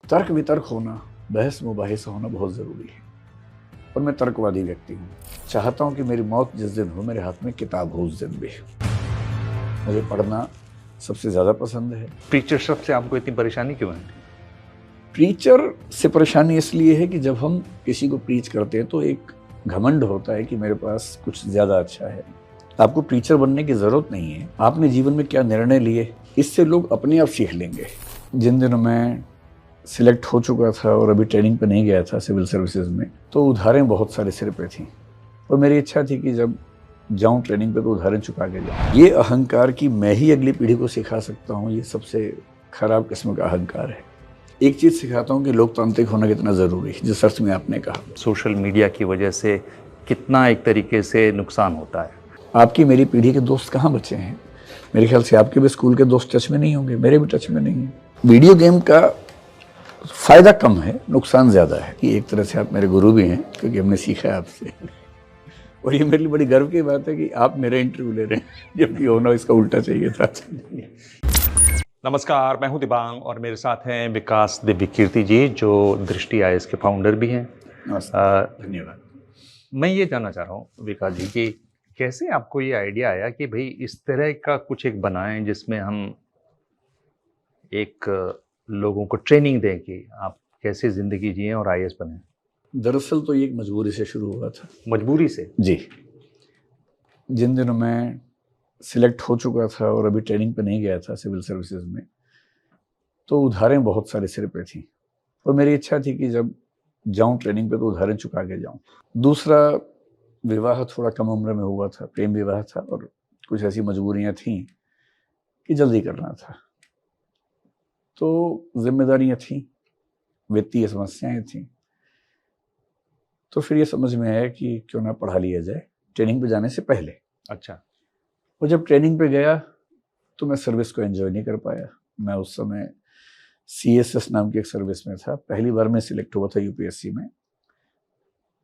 तर्क वितर्क होना, बहस मुबाहिसा होना बहुत ज़रूरी है और मैं तर्कवादी व्यक्ति हूँ। चाहता हूँ कि मेरी मौत जिस दिन हो मेरे हाथ में किताब हो उस दिन भी। मुझे पढ़ना सबसे ज़्यादा पसंद है। प्रीचर शब्द से आपको इतनी परेशानी क्यों है? प्रीचर से परेशानी इसलिए है कि जब हम किसी को प्रीच करते हैं तो एक घमंड होता है कि मेरे पास कुछ ज़्यादा अच्छा है। आपको प्रीचर बनने की ज़रूरत नहीं है। आपने जीवन में क्या निर्णय लिए, इससे लोग अपने आप सीख लेंगे। जिन दिनों मैं सिलेक्ट हो चुका था और अभी ट्रेनिंग पे नहीं गया था सिविल सर्विसेज में, तो उधारें बहुत सारे सिर पे थी और मेरी इच्छा थी कि जब जाऊं ट्रेनिंग पे तो उधारें चुका के जाऊं। ये अहंकार कि मैं ही अगली पीढ़ी को सिखा सकता हूं, ये सबसे खराब किस्म का अहंकार है। एक चीज़ सिखाता हूं कि लोकतांत्रिक होना कितना ज़रूरी है, जिस अर्थ में आपने कहा। सोशल मीडिया की वजह से कितना एक तरीके से नुकसान होता है। आपकी मेरी पीढ़ी के दोस्त कहाँ बचे हैं? मेरे ख्याल से आपके भी स्कूल के दोस्त टच में नहीं होंगे, मेरे भी टच में नहीं है। वीडियो गेम का फायदा कम है, नुकसान ज्यादा है। कि एक तरह से आप मेरे गुरु भी हैं क्योंकि हमने सीखा है आपसे और ये मेरे लिए बड़ी गर्व की बात है कि आप मेरा इंटरव्यू ले रहे हैं, जबकि होना इसका उल्टा चाहिए था। नमस्कार, मैं हूं दिबांग और मेरे साथ हैं विकास दिव्य कीर्ति जी, जो दृष्टि आईएएस के फाउंडर भी हैं। धन्यवाद। मैं ये जानना चाह रहा हूँ विकास जी कि कैसे आपको ये आइडिया आया कि भाई इस तरह का कुछ एक बनाएं जिसमें हम एक लोगों को ट्रेनिंग दें कि आप कैसे ज़िंदगी जिएं और आईएएस बनें। दरअसल तो ये एक मजबूरी से शुरू हुआ था। मजबूरी से? जी। जिन दिनों मैं सिलेक्ट हो चुका था और अभी ट्रेनिंग पे नहीं गया था सिविल सर्विसेज में, तो उधारें बहुत सारे सिर पे थी और मेरी इच्छा थी कि जब जाऊं ट्रेनिंग पे तो उधारें चुका के जाऊं। दूसरा, विवाह थोड़ा कम उम्र में हुआ था, प्रेम विवाह था और कुछ ऐसी मजबूरियां थीं कि जल्दी करना था। तो जिम्मेदारियां थीं, वित्तीय समस्याएं थीं। तो फिर ये समझ में आया कि क्यों ना पढ़ा लिया जाए ट्रेनिंग पे जाने से पहले। अच्छा। और जब ट्रेनिंग पे गया तो मैं सर्विस को एंजॉय नहीं कर पाया। मैं उस समय CSS नाम की एक सर्विस में था, पहली बार मैं सिलेक्ट हुआ था यूपीएससी में।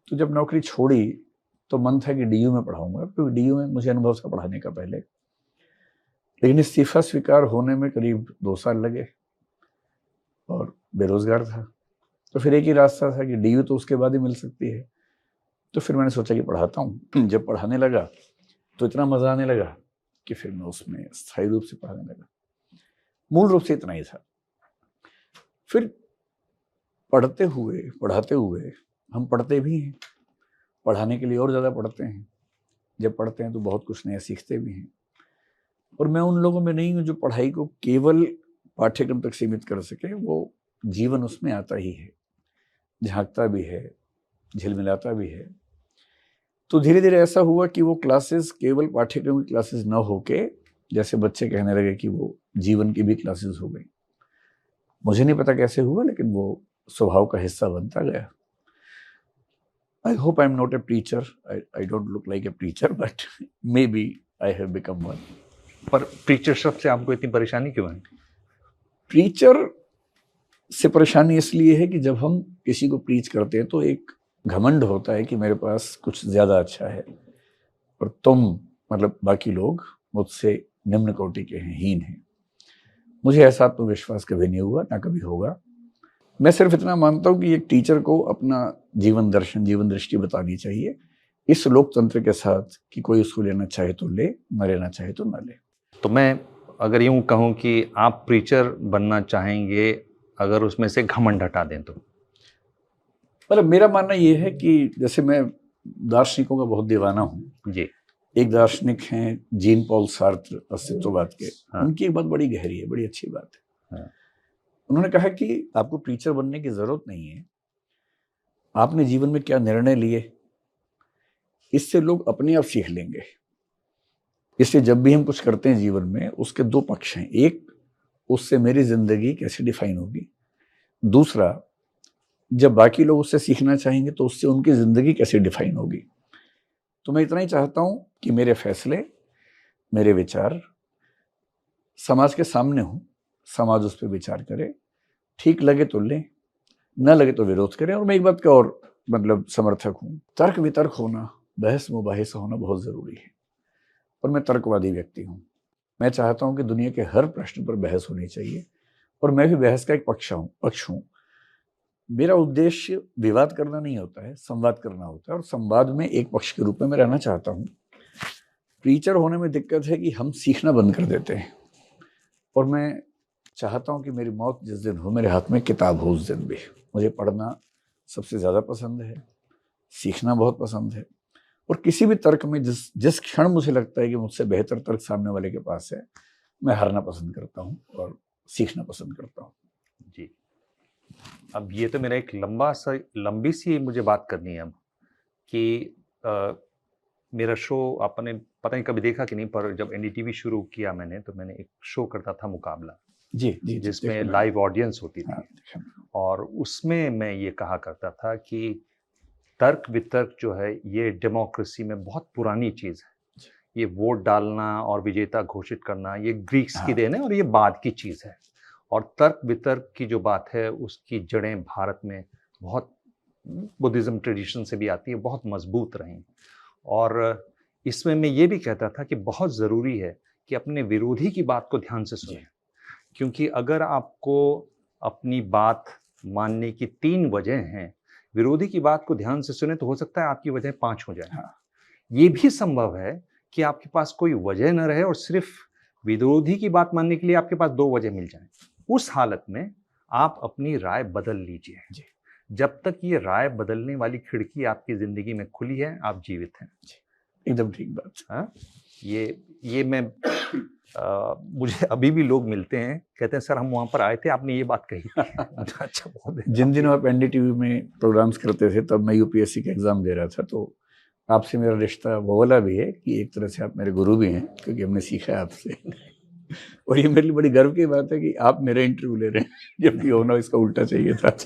तो जब नौकरी छोड़ी तो मन था कि DU में पढ़ाऊंगा, क्योंकि DU में मुझे अनुभव था पढ़ाने का पहले। लेकिन इस्तीफा स्वीकार होने में करीब 2 साल लगे और बेरोजगार था। तो फिर एक ही रास्ता था कि DU तो उसके बाद ही मिल सकती है। तो फिर मैंने सोचा कि पढ़ाता हूँ। जब पढ़ाने लगा तो इतना मजा आने लगा कि फिर मैं उसमें स्थायी रूप से पढ़ाने लगा। मूल रूप से इतना ही था। फिर पढ़ते हुए पढ़ाते हुए हम पढ़ते भी हैं, पढ़ाने के लिए और ज़्यादा पढ़ते हैं। जब पढ़ते हैं तो बहुत कुछ नया सीखते भी हैं। और मैं उन लोगों में नहीं हूँ जो पढ़ाई को केवल पाठ्यक्रम तक सीमित कर सके, वो जीवन उसमें आता ही है, झांकता भी है, झिलमिलाता भी है। तो धीरे धीरे ऐसा हुआ कि वो क्लासेस केवल पाठ्यक्रम की क्लासेस न होके, जैसे बच्चे कहने लगे कि वो जीवन की भी क्लासेस हो गई। मुझे नहीं पता कैसे हुआ, लेकिन वो स्वभाव का हिस्सा बनता गया। I hope I'm not a preacher. I don't look like a preacher, but maybe I have become one. पर प्रीचर शब्द से आपको इतनी परेशानी क्यों है? प्रीचर से परेशानी इसलिए है कि जब हम किसी को प्रीच करते हैं तो एक घमंड होता है कि मेरे पास कुछ ज्यादा अच्छा है और तुम, मतलब बाकी लोग, मुझसे निम्न कोटि के हैं, हीन हैं। मुझे ऐसा आत्मविश्वास कभी नहीं हुआ, ना कभी होगा। मैं सिर्फ इतना मानता हूँ कि एक टीचर को अपना जीवन दर्शन, जीवन दृष्टि बतानी चाहिए इस लोकतंत्र के साथ कि कोई उसको लेना चाहे तो ले, न लेना चाहे तो न ले। तो मैं अगर यूं कहूं कि आप प्रीचर बनना चाहेंगे अगर उसमें से घमंड हटा दें तो? मतलब मेरा मानना ये है कि जैसे मैं दार्शनिकों का बहुत दीवाना हूँ जी। एक दार्शनिक हैं जीन पॉल सार्त्र, अस्तित्ववाद के। हाँ। उनकी एक बात बड़ी गहरी है, बड़ी अच्छी बात है। हाँ। उन्होंने कहा कि आपको प्रीचर बनने की जरूरत नहीं है। आपने जीवन में क्या निर्णय लिए, इससे लोग अपने आप सीख लेंगे। इसलिए जब भी हम कुछ करते हैं जीवन में, उसके 2 पक्ष हैं। एक, उससे मेरी जिंदगी कैसे डिफाइन होगी। दूसरा, जब बाकी लोग उससे सीखना चाहेंगे तो उससे उनकी जिंदगी कैसे डिफाइन होगी। तो मैं इतना ही चाहता हूं कि मेरे फैसले, मेरे विचार समाज के सामने हों, समाज उस पर विचार करे, ठीक लगे तो लें, न लगे तो विरोध करें। और मैं एक बात का और मतलब समर्थक हूं, तर्क वितर्क होना, बहस मुबाहिसा होना बहुत जरूरी है और मैं तर्कवादी व्यक्ति हूं। मैं चाहता हूं कि दुनिया के हर प्रश्न पर बहस होनी चाहिए और मैं भी बहस का एक पक्ष हूं। मेरा उद्देश्य विवाद करना नहीं होता है, संवाद करना होता है, और संवाद में एक पक्ष के रूप में मैं रहना चाहता हूँ। प्रीचर होने में दिक्कत है कि हम सीखना बंद कर देते हैं, और मैं चाहता हूँ कि मेरी मौत जिस दिन हो मेरे हाथ में किताब हो उस दिन भी। मुझे पढ़ना सबसे ज़्यादा पसंद है, सीखना बहुत पसंद है, और किसी भी तर्क में जिस क्षण मुझे लगता है कि मुझसे बेहतर तर्क सामने वाले के पास है, मैं हारना पसंद करता हूँ और सीखना पसंद करता हूँ। जी, अब ये तो मेरा एक लंबी सी मुझे बात करनी है अब कि मेरा शो आपने पता नहीं कभी देखा कि नहीं, पर जब एनडीटीवी शुरू किया मैंने, तो मैंने एक शो करता था मुकाबला, जी, जिसमें लाइव ऑडियंस होती थी। हाँ, और उसमें मैं ये कहा करता था कि तर्क वितर्क जो है ये डेमोक्रेसी में बहुत पुरानी चीज़ है। ये वोट डालना और विजेता घोषित करना ये ग्रीक्स की देन है, और ये बाद की चीज़ है। और तर्क वितर्क की जो बात है उसकी जड़ें भारत में बहुत बुद्धिज़्म ट्रेडिशन से भी आती है, बहुत मजबूत रही। और इसमें मैं ये भी कहता था कि बहुत ज़रूरी है कि अपने विरोधी की बात को ध्यान से सुनें, क्योंकि अगर आपको अपनी बात मानने की 3 वजह हैं, विरोधी की बात को ध्यान से सुने तो हो सकता है आपकी वजह 5 हो जाए। हाँ। ये भी संभव है कि आपके पास कोई वजह न रहे और सिर्फ विरोधी की बात मानने के लिए आपके पास 2 वजह मिल जाएं। उस हालत में आप अपनी राय बदल लीजिए। जब तक ये राय बदलने वाली खिड़की आपकी जिंदगी में खुली है, आप जीवित हैं। एकदम ठीक बात। हाँ, ये मैं मुझे अभी भी लोग मिलते हैं, कहते हैं सर हम वहाँ पर आए थे, आपने ये बात कही थी। अच्छा, बहुत जिन दिनों आप एनडीटीवी में प्रोग्राम्स करते थे तब मैं यूपीएससी का एग्जाम दे रहा था, तो आपसे मेरा रिश्ता वो वाला भी है कि एक तरह से आप मेरे गुरु भी हैं, क्योंकि हमने सीखा है आपसे। और ये मेरे लिए बड़ी गर्व की बात है कि आप मेरा इंटरव्यू ले रहे हैं, जबकि होना इसका उल्टा चाहिए था।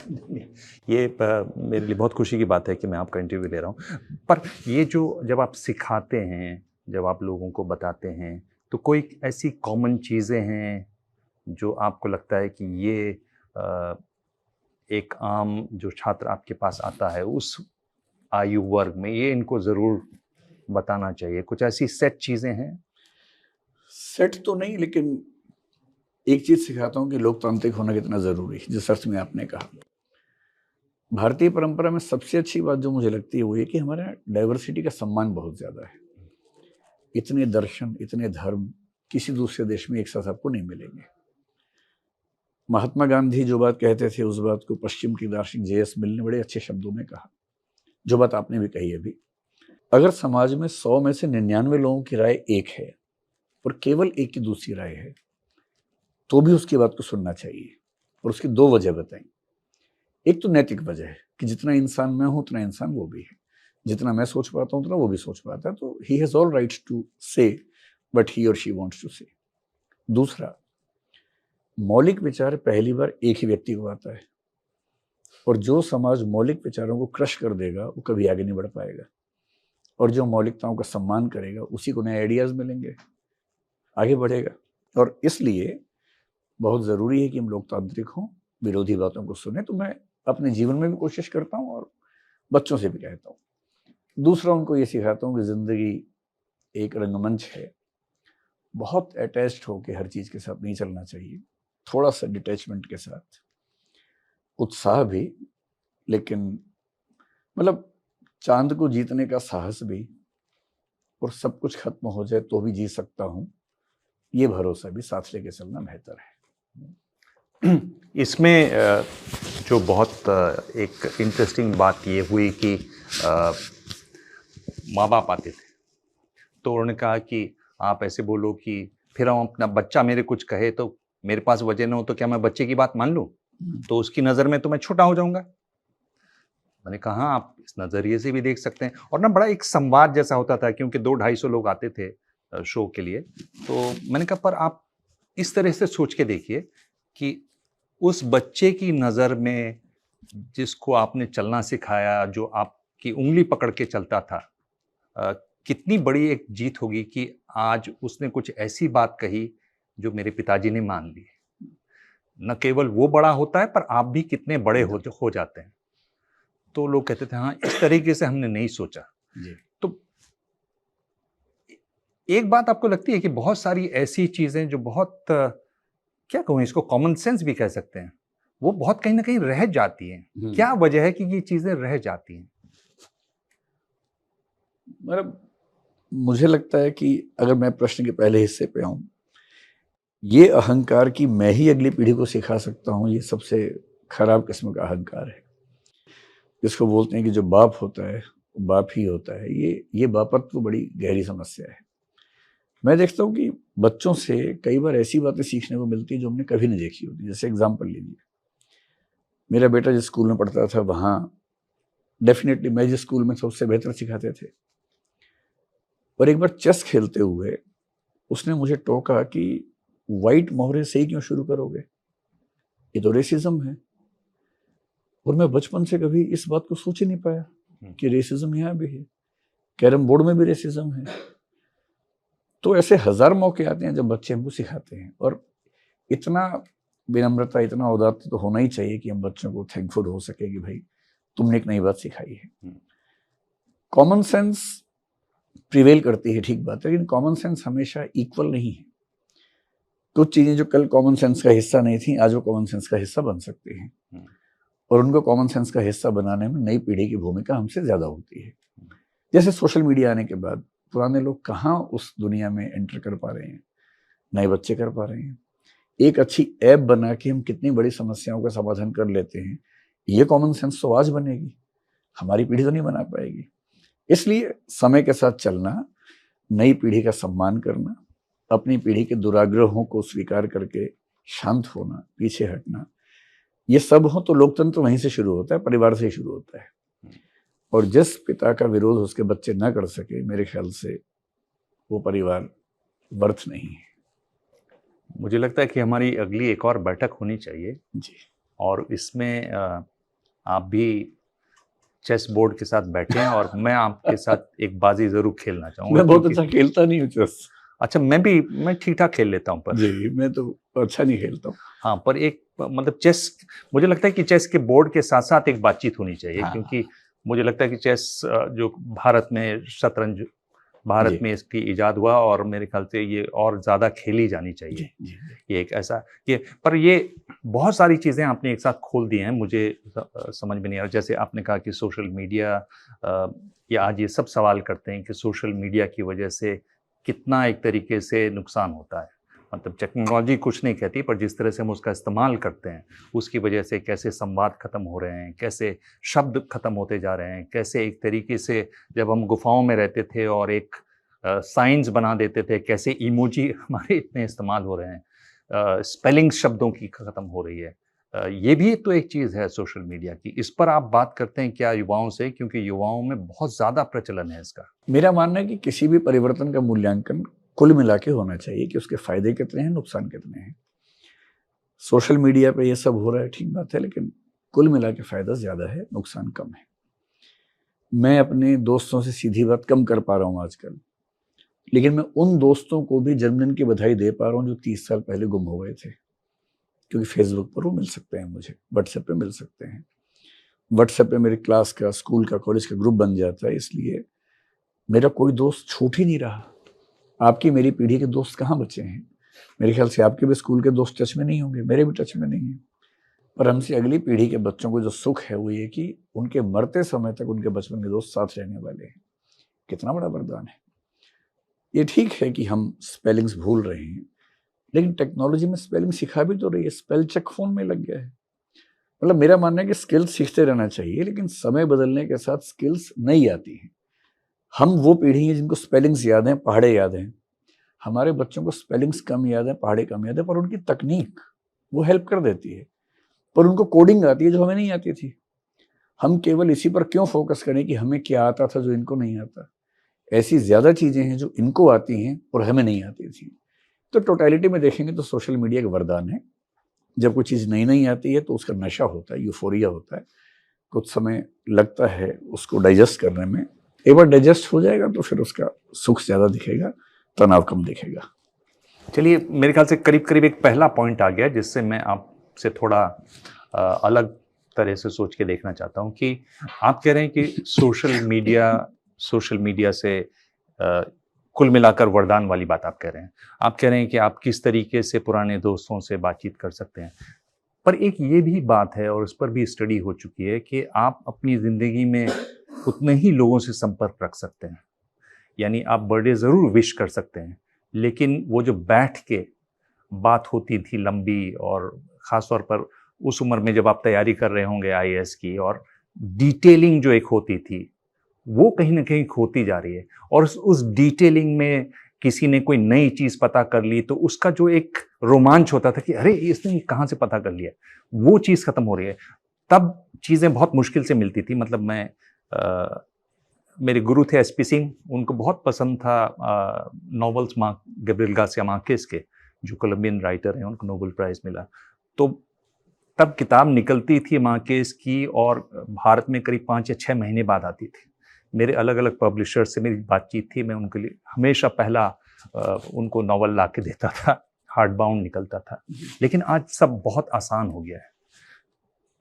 ये मेरे लिए बहुत खुशी की बात है कि मैं आपका इंटरव्यू ले रहा हूँ। पर ये जो जब आप सिखाते हैं, जब आप लोगों को बताते हैं, तो कोई ऐसी कॉमन चीज़ें हैं जो आपको लगता है कि ये एक आम जो छात्र आपके पास आता है उस आयु वर्ग में ये इनको ज़रूर बताना चाहिए? कुछ ऐसी सेट चीज़ें हैं? सेट तो नहीं, लेकिन एक चीज सिखाता हूँ कि लोकतांत्रिक होना कितना जरूरी है, जिस अर्थ में आपने कहा। भारतीय परंपरा में सबसे अच्छी बात जो मुझे लगती है वो ये कि हमारे डाइवर्सिटी का सम्मान बहुत ज्यादा है। इतने दर्शन, इतने धर्म किसी दूसरे देश में एक साथ आपको नहीं मिलेंगे। महात्मा गांधी जो बात कहते थे उस बात को पश्चिम की दार्शनिक जेएस मिल ने बड़े अच्छे शब्दों में कहा, जो बात आपने भी कही अभी। अगर समाज में 100 में से 99 लोगों की राय एक है और केवल एक की दूसरी राय है, तो भी उसकी बात को सुनना चाहिए, और उसकी 2 वजह बताई। एक तो नैतिक वजह है कि जितना इंसान मैं हूं उतना इंसान वो भी है, जितना मैं सोच पाता हूं उतना वो भी सोच पाता है, तो he has all rights to say but he और शी वांट्स टू से। दूसरा, मौलिक विचार पहली बार एक ही व्यक्ति को आता है, और जो समाज मौलिक विचारों को क्रश कर देगा वो कभी आगे नहीं बढ़ पाएगा, और जो मौलिकताओं का सम्मान करेगा उसी को नए आइडियाज मिलेंगे, आगे बढ़ेगा। और इसलिए बहुत ज़रूरी है कि हम लोकतांत्रिक हों, विरोधी बातों को सुने। तो मैं अपने जीवन में भी कोशिश करता हूँ और बच्चों से भी कहता हूँ। दूसरा, उनको ये सिखाता हूँ कि ज़िंदगी एक रंगमंच है, बहुत अटैच्ड होकर हर चीज़ के साथ नहीं चलना चाहिए, थोड़ा सा डिटैचमेंट के साथ, उत्साह भी, लेकिन मतलब चांद को जीतने का साहस भी, और सब कुछ खत्म हो जाए तो भी जी सकता हूँ, ये भरोसा भी साथ लेके चलना बेहतर है। इसमें जो बहुत एक इंटरेस्टिंग बात ये हुई कि माँ बाप आते थे तो उन्होंने कहा कि आप ऐसे बोलो कि फिर हम अपना बच्चा मेरे कुछ कहे तो मेरे पास वजह ना हो तो क्या मैं बच्चे की बात मान लूँ, तो उसकी नज़र में तो मैं छोटा हो जाऊंगा। मैंने कहा हाँ, आप इस नज़रिए से भी देख सकते हैं। और ना बड़ा एक संवाद जैसा होता था, क्योंकि 200-250 लोग आते थे शो के लिए। तो मैंने कहा पर आप इस तरह से सोच के देखिए कि उस बच्चे की नज़र में जिसको आपने चलना सिखाया, जो आपकी उंगली पकड़ के चलता था, कितनी बड़ी एक जीत होगी कि आज उसने कुछ ऐसी बात कही जो मेरे पिताजी ने मान ली। न केवल वो बड़ा होता है पर आप भी कितने बड़े हो जाते हैं। तो लोग कहते थे हाँ, इस तरीके से हमने नहीं सोचा। तो एक बात आपको लगती है कि बहुत सारी ऐसी चीजें जो बहुत क्या कहूँ, इसको कॉमन सेंस भी कह सकते हैं, वो बहुत कहीं ना कहीं रह जाती हैं। क्या वजह है कि ये चीजें रह जाती हैं? मतलब मुझे लगता है कि अगर मैं प्रश्न के पहले हिस्से पे आऊं, ये अहंकार कि मैं ही अगली पीढ़ी को सिखा सकता हूं, ये सबसे खराब किस्म का अहंकार है। जिसको बोलते हैं कि जो बाप होता है वो बाप ही होता है, ये बापत्व तो बड़ी गहरी समस्या है। मैं देखता हूँ कि बच्चों से कई बार ऐसी बातें सीखने को मिलती है जो हमने कभी नहीं देखी होती। जैसे एग्जाम्पल लीजिए, मेरा बेटा जिस स्कूल में पढ़ता था वहाँ डेफिनेटली मैं जिस स्कूल में था उससे बेहतर सिखाते थे। और एक बार चेस खेलते हुए उसने मुझे टोका कि व्हाइट मोहरे से ही क्यों शुरू करोगे, ये तो रेसिज्म है। और मैं बचपन से कभी इस बात को सोच ही नहीं पाया कि रेसिज्म यहाँ भी है, कैरम बोर्ड में भी रेसिज्म है। तो ऐसे हजार मौके आते हैं जब बच्चे हमको सिखाते हैं। और इतना विनम्रता, इतना औदार्य तो होना ही चाहिए कि हम बच्चों को थैंकफुल हो सके कि भाई तुमने एक नई बात सिखाई है। कॉमन सेंस प्रिवेल करती है, ठीक बात है, लेकिन कॉमन सेंस हमेशा इक्वल नहीं है। कुछ चीजें जो कल कॉमन सेंस का हिस्सा नहीं थी आज वो कॉमन सेंस का हिस्सा बन सकती हैं, और उनको कॉमन सेंस का हिस्सा बनाने में नई पीढ़ी की भूमिका हमसे ज्यादा होती है। जैसे सोशल मीडिया आने के बाद पुराने लोग कहाँ उस दुनिया में एंटर कर पा रहे हैं, नए बच्चे कर पा रहे हैं। एक अच्छी ऐप बना के हम कितनी बड़ी समस्याओं का समाधान कर लेते हैं। ये कॉमन सेंस तो आज बनेगी, हमारी पीढ़ी तो नहीं बना पाएगी। इसलिए समय के साथ चलना, नई पीढ़ी का सम्मान करना, अपनी पीढ़ी के दुराग्रहों को स्वीकार करके शांत होना, पीछे हटना, ये सब हो तो लोकतंत्र वहीं से शुरू होता है, परिवार से ही शुरू होता है। और जिस पिता का विरोध उसके बच्चे ना कर सके, मेरे ख्याल से वो परिवार वर्थ नहीं है। मुझे लगता है कि हमारी अगली एक और बैठक होनी चाहिए जी, और इसमें आप भी चेस बोर्ड के साथ बैठे हैं और मैं आपके साथ एक बाजी जरूर खेलना चाहूंगा। मैं बहुत अच्छा खेलता नहीं हूँ चेस। अच्छा, मैं ठीक ठाक खेल लेता हूँ, पर जी मैं तो अच्छा नहीं खेलता हूँ। हाँ, पर एक मतलब चेस, मुझे लगता है कि चेस के बोर्ड के साथ साथ एक बातचीत होनी चाहिए। हाँ। क्योंकि मुझे लगता है कि चेस जो भारत में शतरंज, भारत में इसकी इजाद हुआ और मेरे ख्याल से ये और ज्यादा खेली जानी चाहिए। जी। ये एक ऐसा ये, पर ये बहुत सारी चीजें आपने एक साथ खोल दी हैं, मुझे समझ में नहीं आ रहा। जैसे आपने कहा कि सोशल मीडिया, या आज ये सब सवाल करते हैं कि सोशल मीडिया की वजह से कितना एक तरीके से नुकसान होता है। मतलब टेक्नोलॉजी कुछ नहीं कहती, पर जिस तरह से हम उसका इस्तेमाल करते हैं उसकी वजह से कैसे संवाद खत्म हो रहे हैं, कैसे शब्द खत्म होते जा रहे हैं, कैसे एक तरीके से जब हम गुफाओं में रहते थे और एक साइंस बना देते थे, कैसे इमोजी हमारे इतने इस्तेमाल हो रहे हैं, स्पेलिंग शब्दों की खत्म हो रही है। ये भी तो एक चीज़ है सोशल मीडिया की। इस पर आप बात करते हैं क्या युवाओं से? क्योंकि युवाओं में बहुत ज़्यादा प्रचलन है इसका। मेरा मानना है कि किसी भी परिवर्तन का मूल्यांकन कुल मिला के होना चाहिए कि उसके फायदे कितने हैं, नुकसान कितने हैं। सोशल मीडिया पे ये सब हो रहा है, ठीक बात है, लेकिन कुल मिला के फायदा ज्यादा है, नुकसान कम है। मैं अपने दोस्तों से सीधी बात कम कर पा रहा हूँ आजकल, लेकिन मैं उन दोस्तों को भी जन्मदिन की बधाई दे पा रहा हूँ जो 30 साल पहले गुम हो गए थे। क्योंकि फेसबुक पर वो मिल सकते हैं मुझे, व्हाट्सएप पे मिल सकते हैं। व्हाट्सएप पे मेरे क्लास का, स्कूल का, कॉलेज का ग्रुप बन जाता है, इसलिए मेरा कोई दोस्त छूट ही नहीं रहा। आपकी मेरी पीढ़ी के दोस्त कहाँ बचे हैं? मेरे ख्याल से आपके भी स्कूल के दोस्त टच में नहीं होंगे, मेरे भी टच में नहीं है। पर हमसे अगली पीढ़ी के बच्चों को जो सुख है वो ये कि उनके मरते समय तक उनके बचपन के दोस्त साथ रहने वाले हैं। कितना बड़ा वरदान है। ये ठीक है कि हम स्पेलिंग्स भूल रहे हैं, लेकिन टेक्नोलॉजी में स्पेलिंग सिखा भी तो रही है। स्पेल चेक फोन में लग गया है। मतलब मेरा मानना है कि स्किल्स सीखते रहना चाहिए, लेकिन समय बदलने के साथ स्किल्स नहीं आती हैं। हम वो पीढ़ी है जिनको स्पेलिंग्स याद हैं, पहाड़े याद हैं। हमारे बच्चों को स्पेलिंग्स कम याद है, पहाड़े कम याद है, पर उनकी तकनीक वो हेल्प कर देती है। पर उनको कोडिंग आती है जो हमें नहीं आती थी। हम केवल इसी पर क्यों फोकस करें कि हमें क्या आता था जो इनको नहीं आता। ऐसी ज्यादा चीजें हैं जो इनको आती हैं और हमें नहीं आती थी। तो टोटलिटी में देखेंगे तो सोशल मीडिया का वरदान है। जब कोई चीज नई नहीं आती है तो उसका नशा होता है, यूफोरिया होता है। कुछ समय लगता है उसको डाइजेस्ट करने में। एक बार डाइजेस्ट हो जाएगा तो फिर उसका सुख ज्यादा दिखेगा, तनाव कम दिखेगा। चलिए, मेरे ख्याल से करीब करीब एक पहला पॉइंट आ गया जिससे मैं आपसे थोड़ा अलग तरह से सोच के देखना चाहता हूँ कि आप कह रहे हैं कि सोशल मीडिया से कुल मिलाकर वरदान वाली बात आप कह रहे हैं। आप कह रहे हैं कि आप किस तरीके से पुराने दोस्तों से बातचीत कर सकते हैं। पर एक ये भी बात है और उस पर भी स्टडी हो चुकी है कि आप अपनी ज़िंदगी में उतने ही लोगों से संपर्क रख सकते हैं। यानी आप बर्थडे ज़रूर विश कर सकते हैं, लेकिन वो जो बैठ के बात होती थी लंबी, और ख़ास तौर पर उस उम्र में जब आप तैयारी कर रहे होंगे आईएएस की, और डिटेलिंग जो एक होती थी, वो कहीं न कहीं खोती जा रही है। और उस डिटेलिंग में किसी ने कोई नई चीज़ पता कर ली, तो उसका जो एक रोमांच होता था कि अरे! इसने ये कहाँ से पता कर लिया, वो चीज़ खत्म हो रही है। तब चीज़ें बहुत मुश्किल से मिलती थी। मतलब मेरे गुरु थे एसपी सिंह, उनको बहुत पसंद था नॉवेल्स गैब्रियल गार्सिया मार्केस के, जो कोलंबियन राइटर हैं, उनको नोबेल प्राइज़ मिला। तो तब किताब निकलती थी मार्केस की, और भारत में करीब 5 या 6 महीने बाद आती थी। मेरे अलग-अलग पब्लिशर्स से मेरी बातचीत थी, मैं उनके लिए हमेशा पहला उनको नॉवल ला के देता था, हार्ड बाउंड निकलता था। लेकिन आज सब बहुत आसान हो गया है।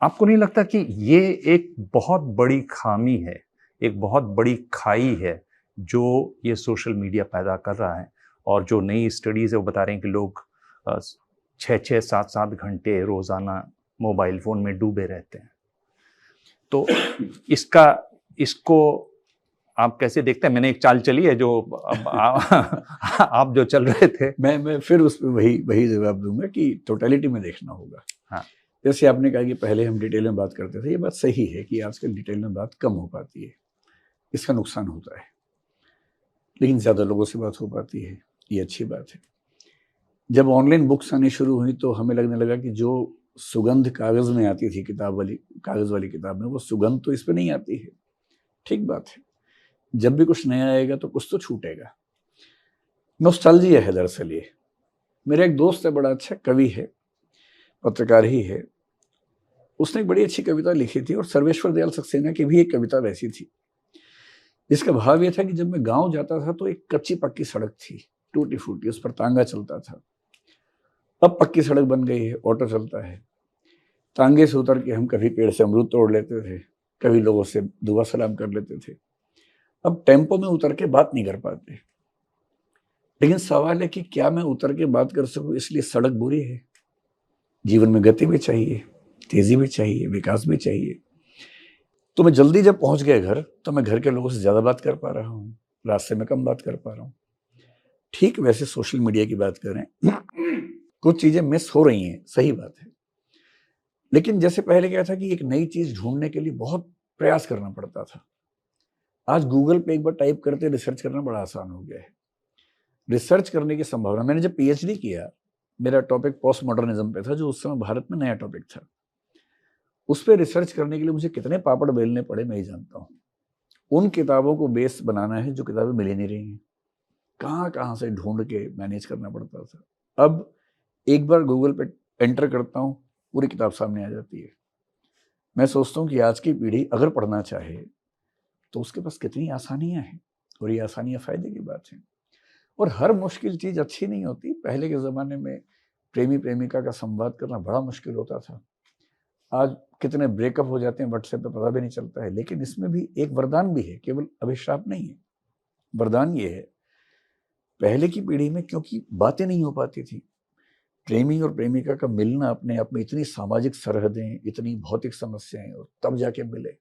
आपको नहीं लगता कि ये एक बहुत बड़ी खामी है, एक बहुत बड़ी खाई है, जो ये सोशल मीडिया पैदा कर रहा है? और जो नई स्टडीज़ है वो बता रहे हैं कि लोग 6-6, 7-7 घंटे रोज़ाना मोबाइल फ़ोन में डूबे रहते हैं। तो इसको आप कैसे देखते हैं? मैंने एक चाल चली है जो अब आप जो चल रहे थे। मैं फिर उस पे वही जवाब दूंगा कि टोटलिटी में देखना होगा। हाँ। जैसे आपने कहा कि पहले हम डिटेल में बात करते थे, ये बात सही है कि आजकल डिटेल में बात कम हो पाती है, इसका नुकसान होता है। लेकिन ज़्यादा लोगों से बात हो पाती है, ये अच्छी बात है। जब ऑनलाइन बुक्स आनी शुरू हुई तो हमें लगने लगा कि जो सुगंध कागज़ में आती थी कागज़ वाली किताब में, वो सुगंध तो इस पर नहीं आती है। ठीक बात है, जब भी कुछ नया आएगा तो कुछ तो छूटेगा। नॉस्टैल्जिया है दरअसल ये। मेरा एक दोस्त है, बड़ा अच्छा कवि है, पत्रकार ही है। उसने एक बड़ी अच्छी कविता लिखी थी, और सर्वेश्वर दयाल सक्सेना की भी एक कविता वैसी थी, जिसका भाव ये था कि जब मैं गांव जाता था तो एक कच्ची पक्की सड़क थी, टूटी फूटी, उस पर तांगा चलता था। अब पक्की सड़क बन गई है, ऑटो चलता है। तांगे से उतर के हम कभी पेड़ से अमरूद तोड़ लेते थे, कभी लोगों से दुआ सलाम कर लेते थे। अब टेम्पो में उतर के बात नहीं कर पाते। लेकिन सवाल है कि क्या मैं उतर के बात कर सकूं इसलिए सड़क बुरी है? जीवन में गति भी चाहिए, तेजी भी चाहिए, विकास भी चाहिए। तो मैं जल्दी जब पहुंच गया घर, तो मैं घर के लोगों से ज्यादा बात कर पा रहा हूँ, रास्ते में कम बात कर पा रहा हूँ। ठीक वैसे सोशल मीडिया की बात करें, कुछ चीजें मिस हो रही हैं, सही बात है। लेकिन जैसे पहले क्या था कि एक नई चीज ढूंढने के लिए बहुत प्रयास करना पड़ता था। आज गूगल पे एक बार टाइप करते रिसर्च करना बड़ा आसान हो गया है। रिसर्च करने की संभावना, मैंने जब पीएचडी किया, मेरा टॉपिक पोस्ट मॉडर्निज्म पे था, जो उस समय भारत में नया टॉपिक था। उस पर रिसर्च करने के लिए मुझे कितने पापड़ बेलने पड़े मैं ही जानता हूँ। उन किताबों को बेस बनाना है जो किताबें मिल ही नहीं रही हैं, कहाँ कहाँ से ढूंढ के मैनेज करना पड़ता था। अब एक बार गूगल पे एंटर करता हूँ, पूरी किताब सामने आ जाती है। मैं सोचता हूँ कि आज की पीढ़ी अगर पढ़ना चाहे तो उसके पास कितनी आसानियां हैं, और ये आसानियां फायदे की बात है। और हर मुश्किल चीज अच्छी नहीं होती। पहले के जमाने में प्रेमी प्रेमिका का संवाद करना बड़ा मुश्किल होता था। आज कितने ब्रेकअप हो जाते हैं व्हाट्सएप पे, पता भी नहीं चलता है। लेकिन इसमें भी एक वरदान भी है, केवल अभिशाप नहीं है। वरदान ये है, पहले की पीढ़ी में क्योंकि बातें नहीं हो पाती थी, प्रेमी और प्रेमिका का मिलना अपने आप में इतनी सामाजिक सरहदें, इतनी भौतिक समस्याएं, और तब जाके मिले।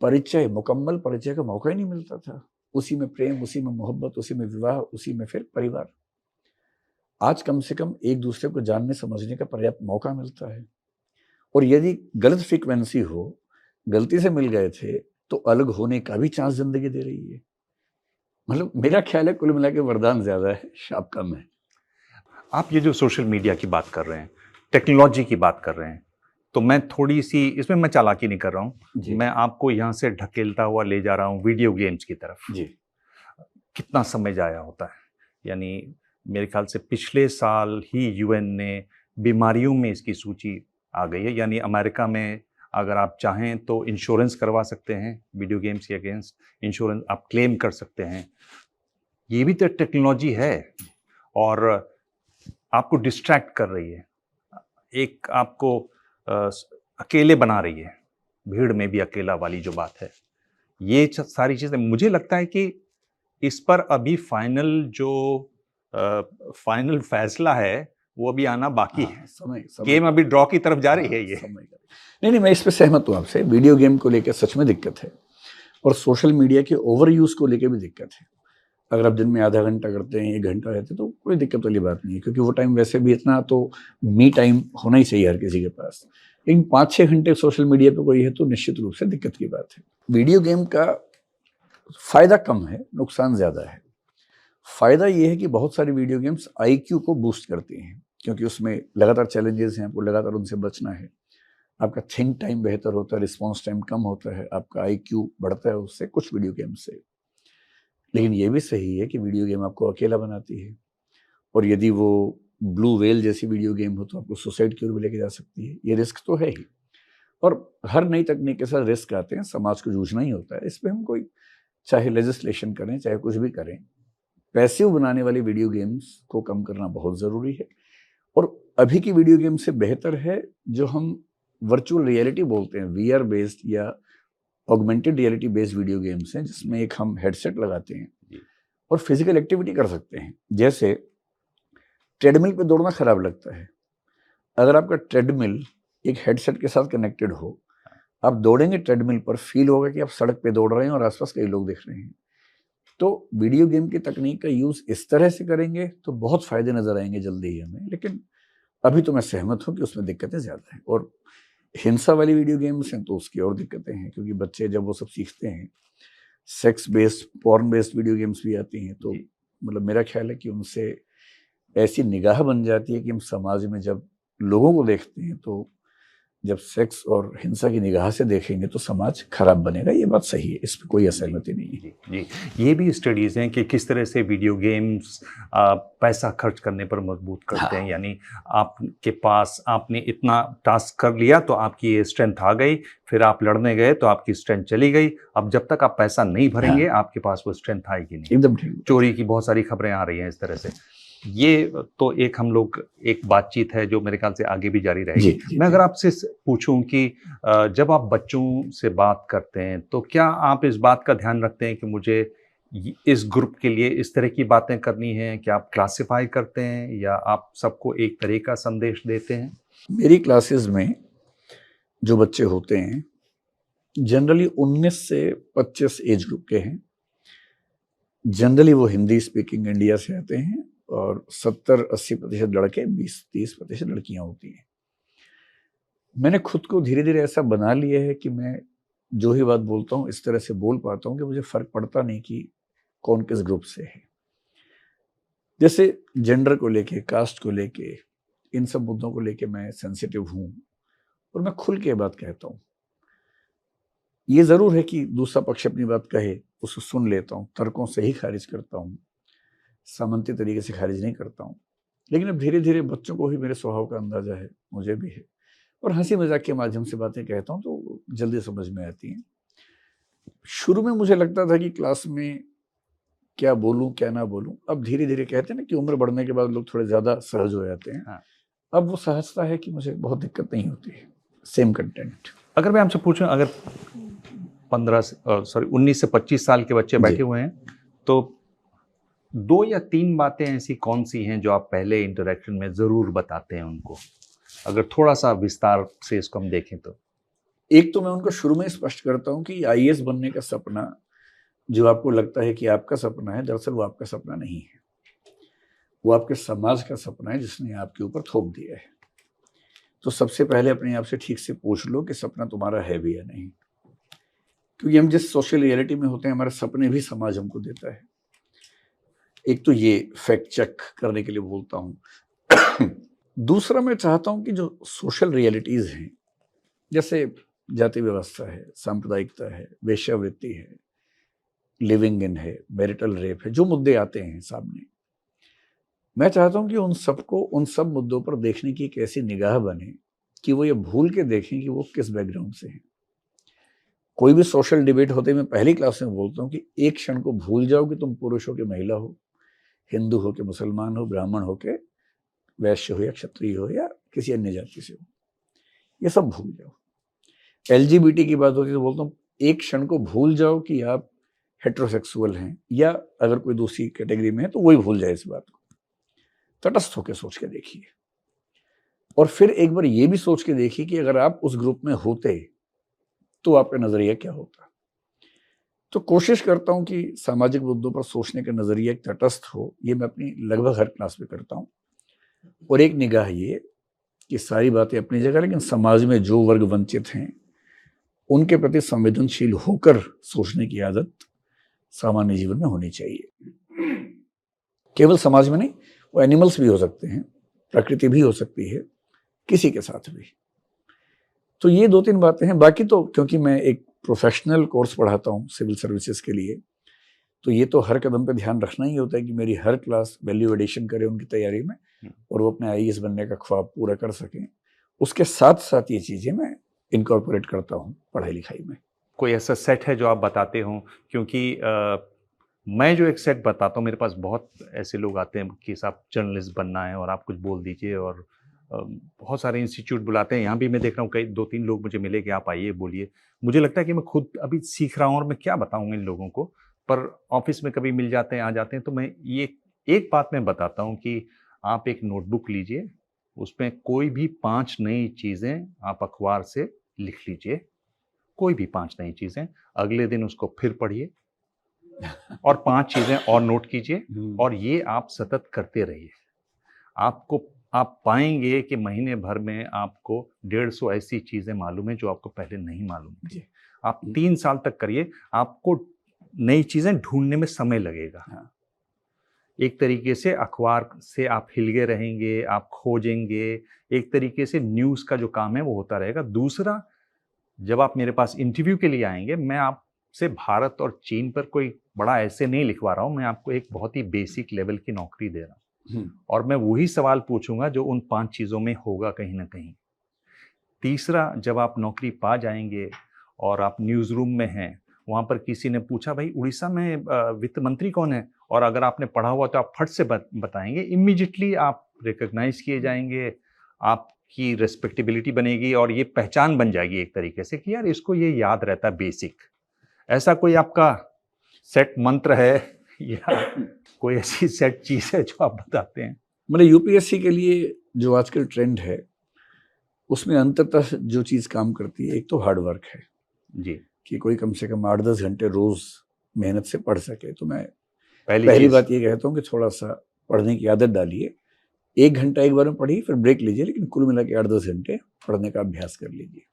परिचय, मुकम्मल परिचय का मौका ही नहीं मिलता था। उसी में प्रेम, उसी में मोहब्बत, उसी में विवाह, उसी में फिर परिवार। आज कम से कम एक दूसरे को जानने समझने का पर्याप्त मौका मिलता है। और यदि गलत फ्रीक्वेंसी हो, गलती से मिल गए थे, तो अलग होने का भी चांस जिंदगी दे रही है। मतलब मेरा ख्याल है कुल मिला के वरदान ज्यादा है, शाप कम है। आप ये जो सोशल मीडिया की बात कर रहे हैं, टेक्नोलॉजी की बात कर रहे हैं, तो मैं थोड़ी सी इसमें मैं चालाकी नहीं कर रहा हूँ, मैं आपको यहाँ से ढकेलता हुआ ले जा रहा हूँ वीडियो गेम्स की तरफ। जी। कितना समय जाया होता है। यानी मेरे ख्याल से पिछले साल ही यूएन ने बीमारियों में इसकी सूची आ गई है। यानी अमेरिका में अगर आप चाहें तो इंश्योरेंस करवा सकते हैं, वीडियो गेम्स के अगेंस्ट इंश्योरेंस आप क्लेम कर सकते हैं। ये भी तो टेक्नोलॉजी है, और आपको डिस्ट्रैक्ट कर रही है, एक आपको अकेले बना रही है, भीड़ में भी अकेला वाली जो बात है। ये सारी चीज़ें मुझे लगता है कि इस पर अभी फाइनल फैसला है वो अभी आना बाकी है। समय गेम अभी ड्रॉ की तरफ जा रही है ये। समय नहीं, मैं इस पे सहमत हूँ आपसे। वीडियो गेम को लेकर सच में दिक्कत है, और सोशल मीडिया के ओवर यूज को लेकर भी दिक्कत है। अगर आप दिन में आधा घंटा करते हैं, 1 घंटा रहते हैं, तो कोई दिक्कत वाली बात नहीं है, क्योंकि वो टाइम वैसे भी इतना तो मी टाइम होना ही चाहिए हर किसी के पास। लेकिन 5-6 घंटे सोशल मीडिया पे कोई है तो निश्चित रूप से दिक्कत की बात है। वीडियो गेम का फायदा कम है, नुकसान ज्यादा है। फायदा ये है कि बहुत सारी वीडियो गेम्स IQ को बूस्ट करती हैं, क्योंकि उसमें लगातार चैलेंजेस हैं, आपको लगातार उनसे बचना है। आपका थिंक टाइम बेहतर होता है, रिस्पॉन्स टाइम कम होता है, आपका IQ बढ़ता है उससे, कुछ वीडियो गेम से। लेकिन ये भी सही है कि वीडियो गेम आपको अकेला बनाती है, और यदि वो ब्लू वेल जैसी वीडियो गेम हो तो आपको सुसाइड की ओर भी लेके जा सकती है। ये रिस्क तो है ही, और हर नई तकनीक के साथ रिस्क आते हैं, समाज को जूझना ही होता है। इस पर हम कोई चाहे लेजिस्लेशन करें, चाहे कुछ भी करें, पैसिव बनाने वाली वीडियो गेम्स को कम करना बहुत ज़रूरी है। और अभी की वीडियो गेम से बेहतर है जो हम वर्चुअल रियलिटी बोलते हैं, VR बेस्ड या augmented reality based video games हैं, जिसमें एक हम हेडसेट लगाते हैं और फिजिकल एक्टिविटी कर सकते हैं। जैसे ट्रेडमिल पे दौड़ना खराब लगता है, अगर आपका ट्रेडमिल एक हेडसेट के साथ कनेक्टेड हो, आप दौड़ेंगे ट्रेडमिल पर, फील होगा कि आप सड़क पे दौड़ रहे हैं और आसपास कई लोग दिख रहे हैं। तो वीडियो गेम की तकनीक का यूज इस तरह से करेंगे तो बहुत फायदे नजर आएंगे जल्दी ही हमें। लेकिन अभी तो मैं सहमत हूं कि उसमें दिक्कतें ज्यादा हैं, और हिंसा वाली वीडियो गेम्स हैं तो उसकी और दिक्कतें हैं, क्योंकि बच्चे जब वो सब सीखते हैं, sex based, porn based video games भी आती हैं, तो मतलब मेरा ख्याल है कि उनसे ऐसी निगाह बन जाती है कि हम समाज में जब लोगों को देखते हैं तो जब सेक्स और हिंसा की निगाह से देखेंगे तो समाज खराब बनेगा। ये बात सही है, इस पर कोई असहमति नहीं है। जी, ये भी स्टडीज़ हैं कि किस तरह से वीडियो गेम्स पैसा खर्च करने पर मजबूत करते हैं। यानी आपके पास आपने इतना टास्क कर लिया तो आपकी ये स्ट्रेंथ आ गई, फिर आप लड़ने गए तो आपकी स्ट्रेंथ चली गई। अब जब तक आप पैसा नहीं भरेंगे आपके पास वो स्ट्रेंथ आएगी नहीं। एकदम ठीक। चोरी की बहुत सारी खबरें आ रही हैं इस तरह से। ये तो एक हम लोग एक बातचीत है जो मेरे ख्याल से आगे भी जारी रहेगी। मैं अगर आपसे पूछूं कि जब आप बच्चों से बात करते हैं तो क्या आप इस बात का ध्यान रखते हैं कि मुझे इस ग्रुप के लिए इस तरह की बातें करनी है? क्या आप क्लासिफाई करते हैं या आप सबको एक तरह का संदेश देते हैं? मेरी क्लासेस में जो बच्चे होते हैं जनरली 19 से 25 एज ग्रुप के हैं। जनरली वो हिंदी स्पीकिंग इंडिया से आते हैं, और 70-80% लड़के, 20-30% लड़कियां होती हैं। मैंने खुद को धीरे धीरे ऐसा बना लिया है कि मैं जो ही बात बोलता हूँ इस तरह से बोल पाता हूँ कि मुझे फर्क पड़ता नहीं कि कौन किस ग्रुप से है। जैसे जेंडर को लेके, कास्ट को लेके, इन सब मुद्दों को लेके मैं सेंसिटिव हूँ और मैं खुल के बात कहता हूँ। ये जरूर है कि दूसरा पक्ष अपनी बात कहे, उसको सुन लेता हूँ, तर्कों से ही खारिज करता हूँ, सामंती तरीके से खारिज नहीं करता हूँ। लेकिन अब धीरे धीरे बच्चों को भी मेरे स्वभाव का अंदाजा है, मुझे भी है, और हंसी मजाक के माध्यम से बातें कहता हूँ तो जल्दी समझ में आती हैं। शुरू में मुझे लगता था कि क्लास में क्या बोलूं क्या ना बोलूं, अब धीरे धीरे कहते हैं ना कि उम्र बढ़ने के बाद लोग थोड़े ज्यादा सहज हो जाते हैं। अब वो सहजता है कि मुझे बहुत दिक्कत नहीं होती है, सेम कंटेंट। अगर मैं आपसे पूछूं, अगर 19 से 25 साल के बच्चे बैठे हुए हैं तो 2 या 3 बातें ऐसी कौन सी हैं जो आप पहले इंटरेक्शन में जरूर बताते हैं उनको? अगर थोड़ा सा विस्तार से इसको हम देखें तो। एक तो मैं उनको शुरू में स्पष्ट करता हूं कि IAS बनने का सपना जो आपको लगता है कि आपका सपना है, दरअसल वो आपका सपना नहीं है, वो आपके समाज का सपना है जिसने आपके ऊपर थोप दिया है। तो सबसे पहले अपने आप से ठीक से पूछ लो कि सपना तुम्हारा है भी या नहीं, क्योंकि हम जिस सोशल रियलिटी में होते हैं हमारे सपने भी समाज हमको देता है। एक तो ये फैक्ट चेक करने के लिए बोलता हूँ। दूसरा, मैं चाहता हूं कि जो सोशल रियलिटीज हैं, जैसे जाति व्यवस्था है, सांप्रदायिकता है, वेश्यावृत्ति है, लिविंग इन है, मैरिटल रेप है, जो मुद्दे आते हैं सामने, मैं चाहता हूं कि उन सब मुद्दों पर देखने की एक ऐसी निगाह बने कि वो ये भूल के देखें कि वो किस बैकग्राउंड से हैं। कोई भी सोशल डिबेट होते मैं पहली क्लास में बोलता हूं कि एक क्षण को भूल जाओ कि तुम पुरुष हो के महिला हो, हिंदू हो के मुसलमान हो, ब्राह्मण हो के वैश्य हो या क्षत्रिय हो या किसी अन्य जाति से हो, ये सब भूल जाओ। LGBT की बात होती है तो बोलता हूँ एक क्षण को भूल जाओ कि आप हेट्रोसेक्सुअल हैं, या अगर कोई दूसरी कैटेगरी में है तो वही भूल जाए इस बात को। तटस्थ होकर सोच के देखिए। और फिर एक बार ये भी सोच के देखिए कि अगर आप उस ग्रुप में होते तो आपका नजरिया क्या होता। तो कोशिश करता हूं कि सामाजिक मुद्दों पर सोचने का नजरिया एक तटस्थ हो, ये मैं अपनी लगभग हर क्लास में करता हूं। और एक निगाह ये कि सारी बातें अपनी जगह, लेकिन समाज में जो वर्ग वंचित हैं उनके प्रति संवेदनशील होकर सोचने की आदत सामान्य जीवन में होनी चाहिए। केवल समाज में नहीं, वो एनिमल्स भी हो सकते हैं, प्रकृति भी हो सकती है, किसी के साथ भी। तो ये 2-3 बातें हैं। बाकी तो क्योंकि मैं एक प्रोफेशनल कोर्स पढ़ाता हूँ सिविल सर्विसेज के लिए, तो ये तो हर कदम पे ध्यान रखना ही होता है कि मेरी हर क्लास वैल्यू एडिशन करे उनकी तैयारी में और वो अपने आईएएस बनने का ख्वाब पूरा कर सकें। उसके साथ साथ ये चीज़ें मैं इनकॉर्पोरेट करता हूँ पढ़ाई लिखाई में। कोई ऐसा सेट है जो आप बताते हो? क्योंकि मैं जो एक सेट बताता हूँ, मेरे पास बहुत ऐसे लोग आते हैं कि साहब जर्नलिस्ट बनना है और आप कुछ बोल दीजिए, और बहुत सारे इंस्टीट्यूट बुलाते हैं। यहाँ भी मैं देख रहा हूँ कई 2-3 लोग मुझे मिले कि आप आइए बोलिए। मुझे लगता है कि मैं खुद अभी सीख रहा हूँ और मैं क्या बताऊँ इन लोगों को, पर ऑफिस में कभी मिल जाते हैं, आ जाते हैं, तो मैं ये एक बात मैं बताता हूँ कि आप एक नोटबुक लीजिए, उसमें कोई भी 5 नई चीज़ें आप अखबार से लिख लीजिए, कोई भी 5 नई चीज़ें, अगले दिन उसको फिर पढ़िए और 5 चीज़ें और नोट कीजिए और ये आप सतत करते रहिए। आप पाएँगे कि महीने भर में आपको 150 ऐसी चीज़ें मालूम हैं जो आपको पहले नहीं मालूम थी। आप 3 साल तक करिए, आपको नई चीज़ें ढूँढने में समय लगेगा। हाँ। एक तरीके से अखबार से आप हिल गए रहेंगे, आप खोजेंगे, एक तरीके से न्यूज़ का जो काम है वो होता रहेगा। दूसरा, जब आप मेरे पास इंटरव्यू के लिए आएँगे, मैं आपसे भारत और चीन पर कोई बड़ा एसे नहीं लिखवा रहा हूँ, मैं आपको एक बहुत ही बेसिक लेवल की नौकरी दे रहा हूँ। और मैं वही सवाल पूछूंगा जो उन 5 चीज़ों में होगा कहीं ना कहीं। तीसरा, जब आप नौकरी पा जाएंगे और आप न्यूज़ रूम में हैं, वहाँ पर किसी ने पूछा भाई उड़ीसा में वित्त मंत्री कौन है, और अगर आपने पढ़ा हुआ तो आप फट से बताएंगे, इमीडिएटली आप रिकॉग्नाइज किए जाएंगे, आपकी रेस्पेक्टेबिलिटी बनेगी और ये पहचान बन जाएगी एक तरीके से कि यार इसको ये याद रहता है बेसिक। ऐसा कोई आपका सेट मंत्र है या कोई ऐसी सेट चीज है जो आप बताते हैं? मतलब यूपीएससी के लिए जो आजकल ट्रेंड है उसमें अंततः जो चीज काम करती है, एक तो हार्ड वर्क है जी, कि कोई कम से कम 8-10 घंटे रोज मेहनत से पढ़ सके। तो मैं पहली पहली चीज। बात ये कहता हूँ कि थोड़ा सा पढ़ने की आदत डालिए। 1 घंटा एक बार में पढ़िए, फिर ब्रेक लीजिए, लेकिन कुल मिला के 8-10 घंटे पढ़ने का अभ्यास कर लीजिए।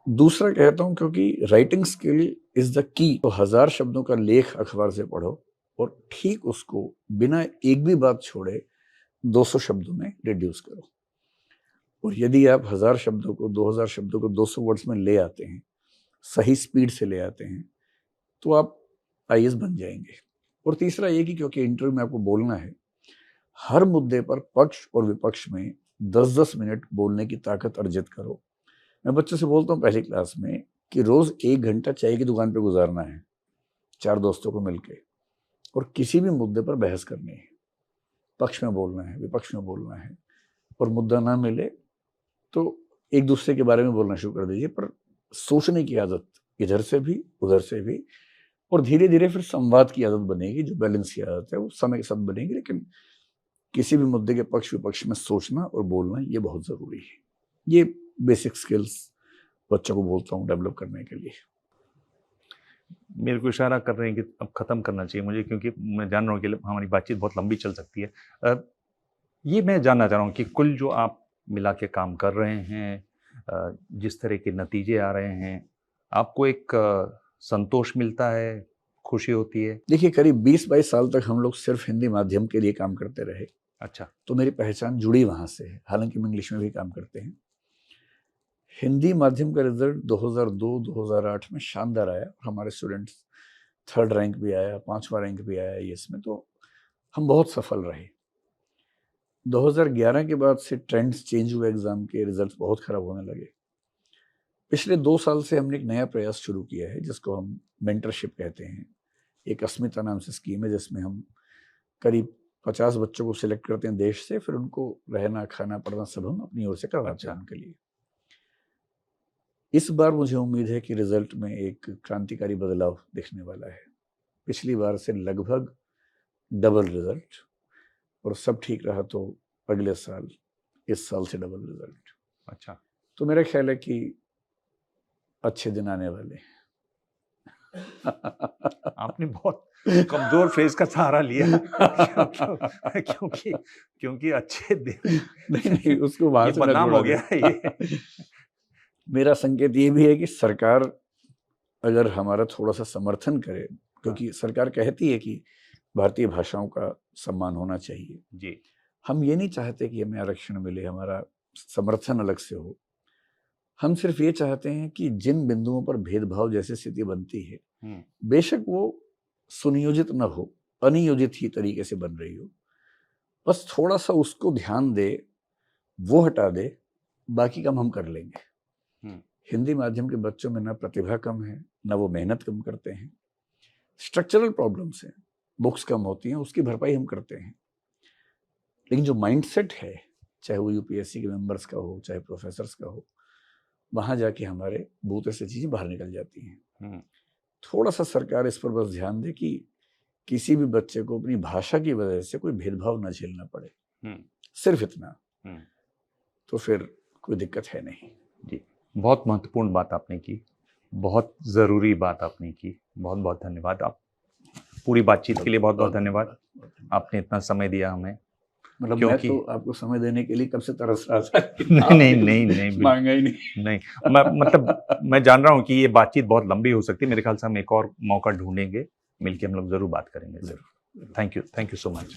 दूसरा कहता हूँ क्योंकि writing skill is the key, तो 1000 शब्दों का लेख अखबार से पढ़ो और ठीक उसको बिना एक भी बात छोड़े 200 शब्दों में रिड्यूस करो। और यदि आप 1000 शब्दों को 2000 शब्दों को 200 वर्ड्स में ले आते हैं, सही स्पीड से ले आते हैं, तो आप आईएएस बन जाएंगे। और तीसरा ये कि क्योंकि इंटरव्यू में आपको बोलना है, हर मुद्दे पर पक्ष और विपक्ष में 10-10 मिनट बोलने की ताकत अर्जित करो। मैं बच्चों से बोलता हूँ पहली क्लास में कि रोज 1 घंटा चाय की दुकान पे गुजारना है 4 दोस्तों को मिलके, और किसी भी मुद्दे पर बहस करनी है। पक्ष में बोलना है, विपक्ष में बोलना है, और मुद्दा ना मिले तो एक दूसरे के बारे में बोलना शुरू कर दीजिए, पर सोचने की आदत इधर से भी उधर से भी, और धीरे धीरे फिर संवाद की आदत बनेगी। जो बैलेंस की आदत है वो समय के साथ बनेगी, लेकिन किसी भी मुद्दे के पक्ष विपक्ष में सोचना और बोलना ये बहुत जरूरी है। ये बेसिक स्किल्स बच्चों को बोलता हूँ डेवलप करने के लिए। मेरे को इशारा कर रहे हैं कि अब खत्म करना चाहिए मुझे, क्योंकि मैं जान रहा हूँ कि हमारी बातचीत बहुत लंबी चल सकती है। ये मैं जानना चाह रहा हूँ कि कुल जो आप मिला के काम कर रहे हैं, जिस तरह के नतीजे आ रहे हैं, आपको एक संतोष मिलता है, खुशी होती है? देखिए, करीब 20-22 साल तक हम लोग सिर्फ हिंदी माध्यम के लिए काम करते रहे। अच्छा। तो मेरी पहचान जुड़ी वहां से है, हालांकि हम इंग्लिश में भी काम करते हैं। हिंदी माध्यम का रिजल्ट 2002-2008 में शानदार आया। हमारे स्टूडेंट्स 3rd रैंक भी आया, 5वां रैंक भी आया इसमें, तो हम बहुत सफल रहे। 2011 के बाद से ट्रेंड्स चेंज हुए, एग्जाम के रिजल्ट्स बहुत खराब होने लगे। पिछले 2 साल से हमने एक नया प्रयास शुरू किया है जिसको हम मेंटरशिप कहते हैं। एक अस्मिता नाम से स्कीम है जिसमें हम करीब 50 बच्चों को सिलेक्ट करते हैं देश से, फिर उनको रहना खाना पढ़ना सब हम अपनी ओर से करवाते हैं उनके लिए। इस बार मुझे उम्मीद है कि रिजल्ट में एक क्रांतिकारी बदलाव दिखने वाला है। पिछली बार से लगभग डबल रिजल्ट, और सब ठीक रहा तो अगले साल इस साल से डबल रिजल्ट। अच्छा, तो मेरा ख्याल है कि अच्छे दिन आने वाले हैं। आपने बहुत कमजोर फ्रेज का सहारा लिया क्योंकि क्योंकि अच्छे दिन नहीं, उसको वहां ये से ना बदनाम हो जोड़ा गया जाए। ये। मेरा संकेत ये भी है कि सरकार अगर हमारा थोड़ा सा समर्थन करे, क्योंकि सरकार कहती है कि भारतीय भाषाओं का सम्मान होना चाहिए जी, हम ये नहीं चाहते कि हमें आरक्षण मिले, हमारा समर्थन अलग से हो। हम सिर्फ ये चाहते हैं कि जिन बिंदुओं पर भेदभाव जैसी स्थिति बनती है, बेशक वो सुनियोजित न हो, अनियोजित ही तरीके से बन रही हो, बस थोड़ा सा उसको ध्यान दे, वो हटा दे, बाकी काम हम कर लेंगे। हिंदी माध्यम के बच्चों में ना प्रतिभा कम है, ना वो मेहनत कम करते हैं। स्ट्रक्चरल प्रॉब्लम्स हैं, बुक्स कम होती हैं, उसकी भरपाई हम करते हैं। लेकिन जो माइंडसेट है, चाहे वो यूपीएससी के मेंबर्स का हो, चाहे प्रोफेसर्स का हो, वहां जाके हमारे बूते से चीजें बाहर निकल जाती हैं। थोड़ा सा सरकार इस पर बस ध्यान दे कि किसी भी बच्चे को अपनी भाषा की वजह से कोई भेदभाव ना झेलना पड़े, सिर्फ इतना, तो फिर कोई दिक्कत है नहीं। जी, बहुत महत्वपूर्ण बात आपने की, बहुत ज़रूरी बात आपने की। बहुत बहुत धन्यवाद। आप पूरी बातचीत के लिए बहुत बहुत धन्यवाद। आपने इतना समय दिया हमें। मतलब मैं क्योंकि तो आपको समय देने के लिए कब से तरस रहा था। नहीं, मांगा ही नहीं। मतलब मैं जान रहा हूँ कि ये बातचीत बहुत लंबी हो सकती है। मेरे ख्याल से हम एक और मौका ढूंढेंगे, मिलके हम लोग जरूर बात करेंगे। Thank you so much.